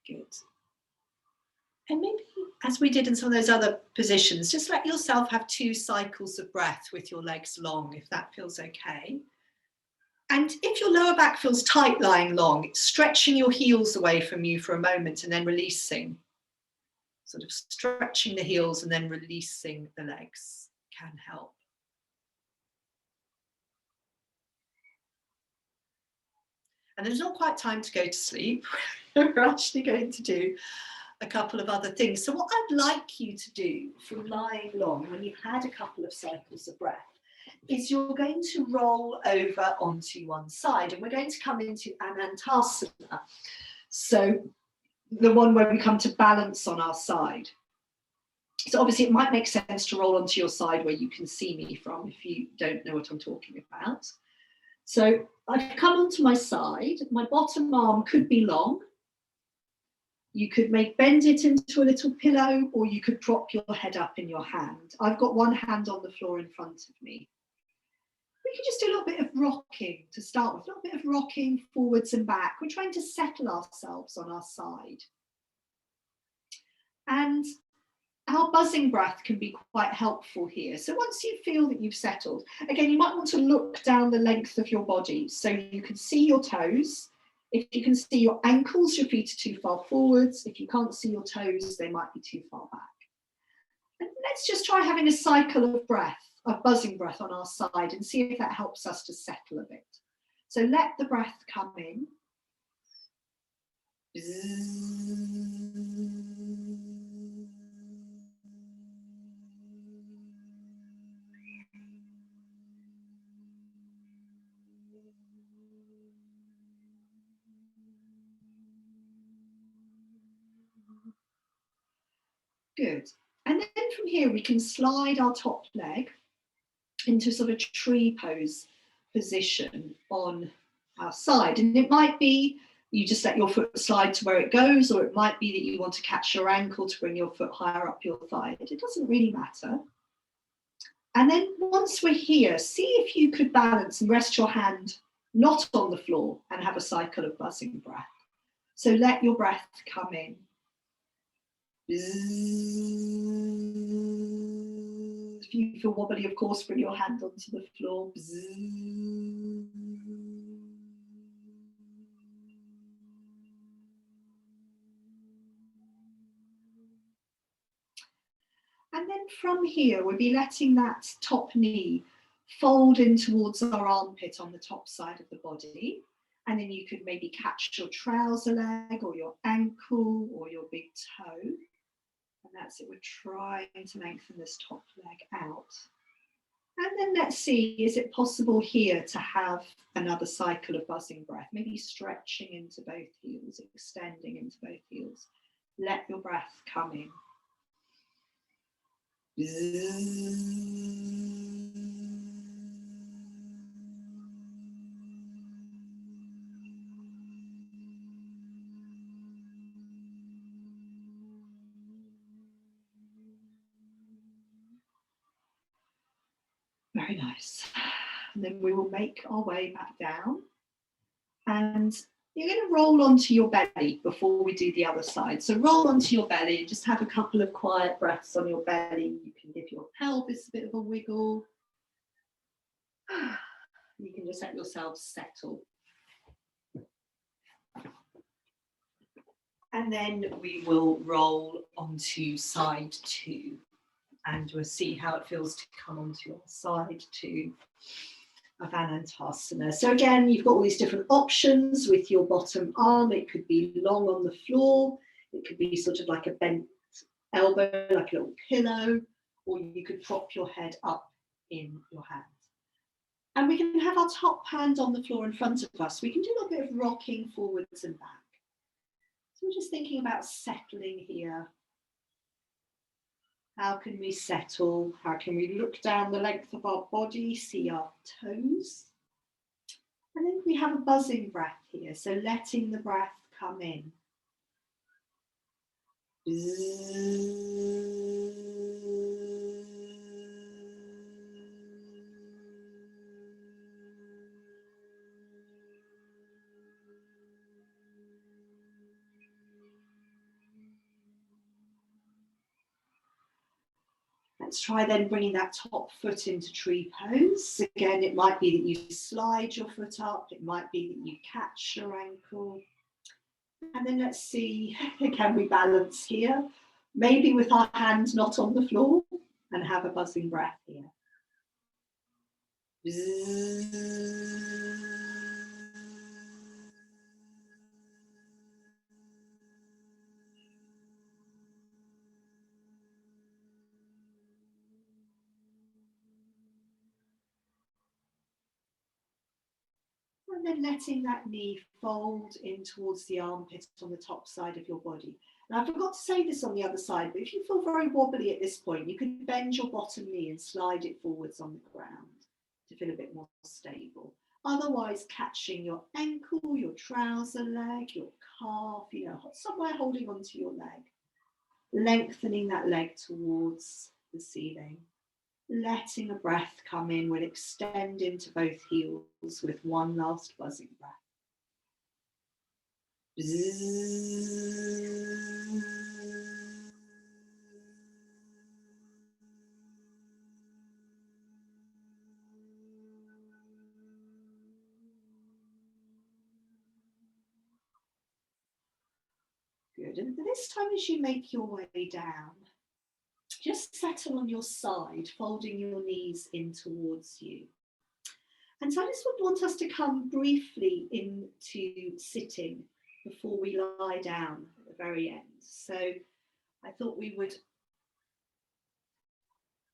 Good. And maybe, as we did in some of those other positions, just let yourself have 2 cycles of breath with your legs long, if that feels okay. And if your lower back feels tight lying long, stretching your heels away from you for a moment and then releasing. Sort of stretching the heels and then releasing the legs can help. And there's not quite time to go to sleep. We're actually going to do a couple of other things. So what I'd like you to do from lying long, when you've had a couple of cycles of breath, is you're going to roll over onto one side, and we're going to come into anantasana. So the one where we come to balance on our side. So obviously it might make sense to roll onto your side where you can see me from if you don't know what I'm talking about. So I've come onto my side. My bottom arm could be long. You could bend it into a little pillow, or you could prop your head up in your hand. I've got one hand on the floor in front of me. We can just do a little bit of rocking to start with, a little bit of rocking forwards and back. We're trying to settle ourselves on our side. And our buzzing breath can be quite helpful here. So once you feel that you've settled, again, you might want to look down the length of your body so you can see your toes. If you can see your ankles, your feet are too far forwards. If you can't see your toes, they might be too far back. And let's just try having a cycle of breath, of buzzing breath on our side, and see if that helps us to settle a bit. So let the breath come in. Good. And then from here, we can slide our top leg into sort of tree pose position on our side. And it might be you just let your foot slide to where it goes, or it might be that you want to catch your ankle to bring your foot higher up your thigh. It doesn't really matter. And then once we're here, see if you could balance and rest your hand not on the floor and have a cycle of buzzing breath. So let your breath come in. If you feel wobbly, of course, bring your hand onto the floor. And then from here, we'll be letting that top knee fold in towards our armpit on the top side of the body. And then you could maybe catch your trouser leg or your ankle or your big toe. And that's it, we're trying to lengthen this top leg out. And then let's see, is it possible here to have another cycle of buzzing breath? Maybe stretching into both heels, extending into both heels. Let your breath come in. Very nice. And then we will make our way back down. And you're going to roll onto your belly before we do the other side. So roll onto your belly, just have a couple of quiet breaths on your belly. You can give your pelvis a bit of a wiggle. You can just let yourself settle. And then we will roll onto side 2. And we'll see how it feels to come onto your side 2. of anantasana. So again, you've got all these different options with your bottom arm. It could be long on the floor. It could be sort of like a bent elbow, like a little pillow, or you could prop your head up in your hand. And we can have our top hand on the floor in front of us. We can do a little bit of rocking forwards and back. So we're just thinking about settling here. How can we settle? How can we look down the length of our body, see our toes? And then we have a buzzing breath here. So letting the breath come in. Let's try then bringing that top foot into tree pose. Again, it might be that you slide your foot up. It might be that you catch your ankle. And then let's see, can we balance here? Maybe with our hands not on the floor, and have a buzzing breath here. And then letting that knee fold in towards the armpit on the top side of your body. And I forgot to say this on the other side, but if you feel very wobbly at this point, you can bend your bottom knee and slide it forwards on the ground to feel a bit more stable. Otherwise, catching your ankle, your trouser leg, your calf, somewhere holding onto your leg. Lengthening that leg towards the ceiling. Letting a breath come in, we'll extend into both heels with one last buzzing breath. Good, and this time as you make your way down, just settle on your side, folding your knees in towards you. And so I just would want us to come briefly into sitting before we lie down at the very end. So I thought we would,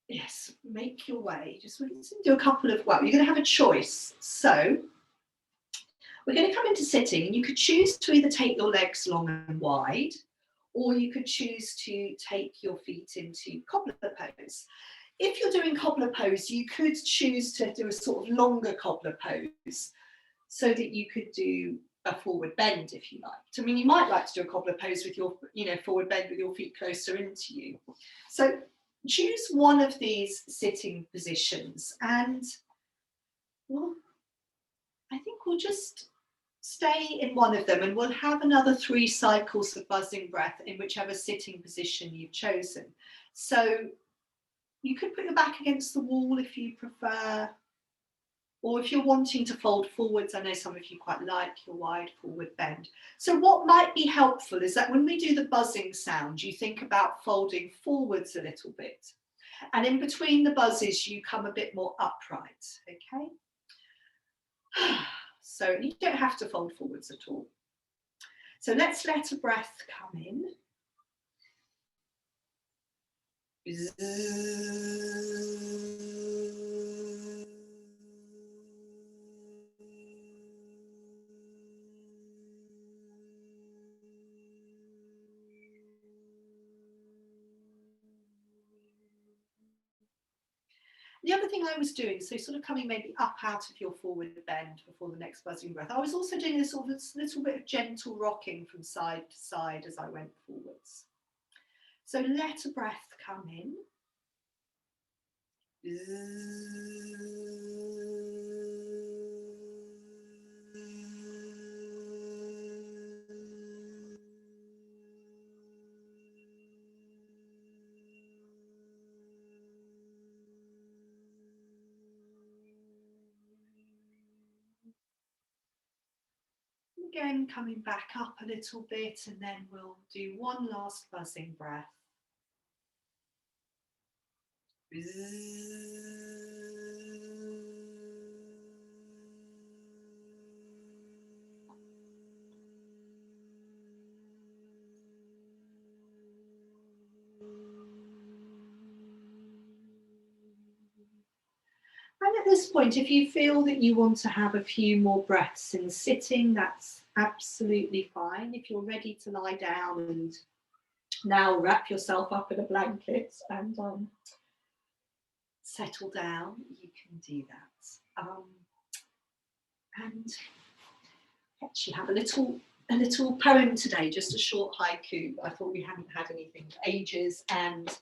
yes, make your way. Just do a couple of, well, you're going to have a choice. So we're going to come into sitting, and you could choose to either take your legs long and wide, or you could choose to take your feet into cobbler pose. If you're doing cobbler pose, you could choose to do a sort of longer cobbler pose so that you could do a forward bend if you liked. I mean, you might like to do a cobbler pose with your, forward bend with your feet closer into you. So choose one of these sitting positions, and well, I think we'll just stay in one of them, and we'll have another 3 cycles of buzzing breath in whichever sitting position you've chosen. So you could put your back against the wall if you prefer, or if you're wanting to fold forwards, I know some of you quite like your wide forward bend. So what might be helpful is that when we do the buzzing sound, you think about folding forwards a little bit. And in between the buzzes, you come a bit more upright, okay? So you don't have to fold forwards at all. So let's let a breath come in. The other thing I was doing, so sort of coming maybe up out of your forward bend before the next buzzing breath, I was also doing this sort of little bit of gentle rocking from side to side as I went forwards. So let a breath come in. Again, coming back up a little bit, and then we'll do one last buzzing breath. point, if you feel that you want to have a few more breaths in sitting, that's absolutely fine. If you're ready to lie down and now wrap yourself up in a blanket and settle down, you can do that. And actually have a little poem today, just a short haiku. I thought we hadn't had anything for ages, and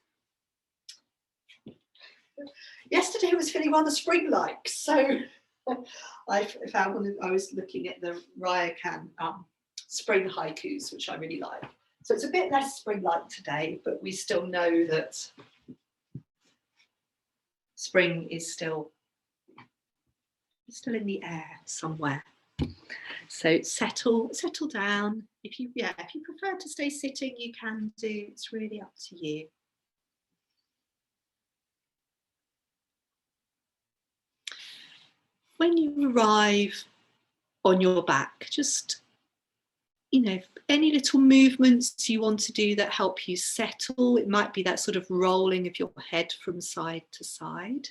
yesterday was feeling rather spring-like, so I found one. I was looking at the Ryokan spring haikus, which I really like. So it's a bit less spring-like today, but we still know that spring is still in the air somewhere. So settle down. If you prefer to stay sitting, you can do. It's really up to you. When you arrive on your back, just, any little movements you want to do that help you settle. It might be that sort of rolling of your head from side to side.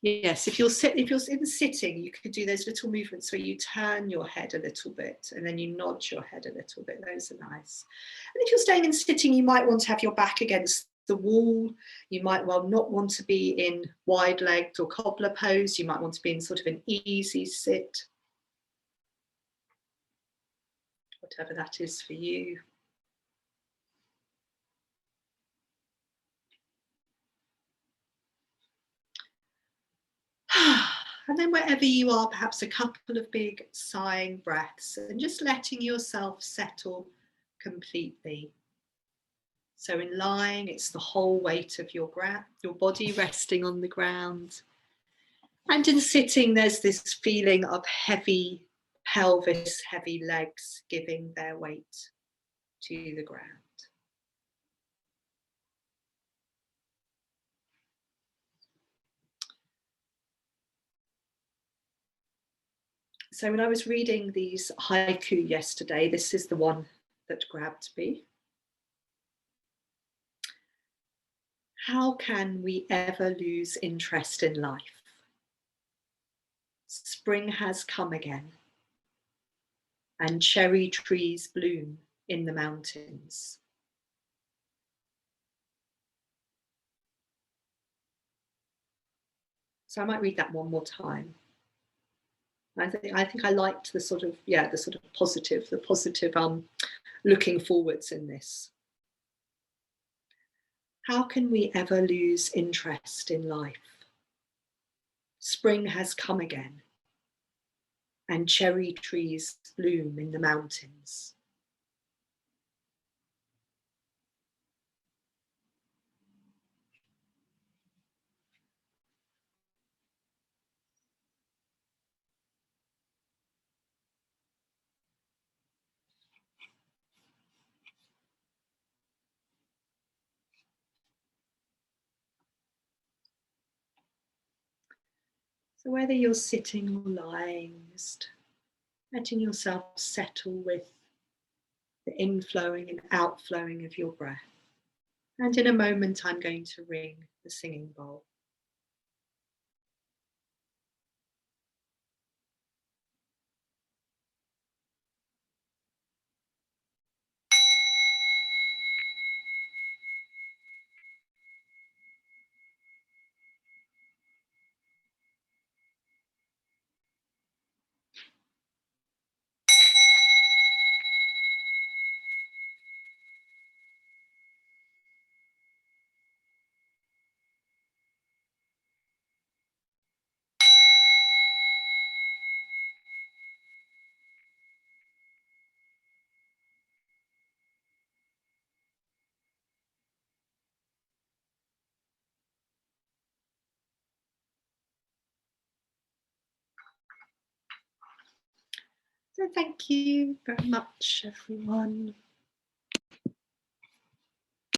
Yes, if you're in sitting, you could do those little movements where you turn your head a little bit and then you nod your head a little bit. Those are nice. And if you're staying in sitting, you might want to have your back against the wall. You might well not want to be in wide-legged or cobbler pose. You might want to be in sort of an easy sit. Whatever that is for you. And then wherever you are, perhaps a couple of big sighing breaths and just letting yourself settle completely. So in lying, it's the whole weight of your body resting on the ground. And in sitting, there's this feeling of heavy pelvis, heavy legs giving their weight to the ground. So when I was reading these haiku yesterday, this is the one that grabbed me. How can we ever lose interest in life? Spring has come again, and cherry trees bloom in the mountains. So I might read that one more time. I think I liked the sort of positive looking forwards in this. How can we ever lose interest in life? Spring has come again, and cherry trees bloom in the mountains. So whether you're sitting or lying, just letting yourself settle with the inflowing and outflowing of your breath. And in a moment, I'm going to ring the singing bowl. So thank you very much, everyone.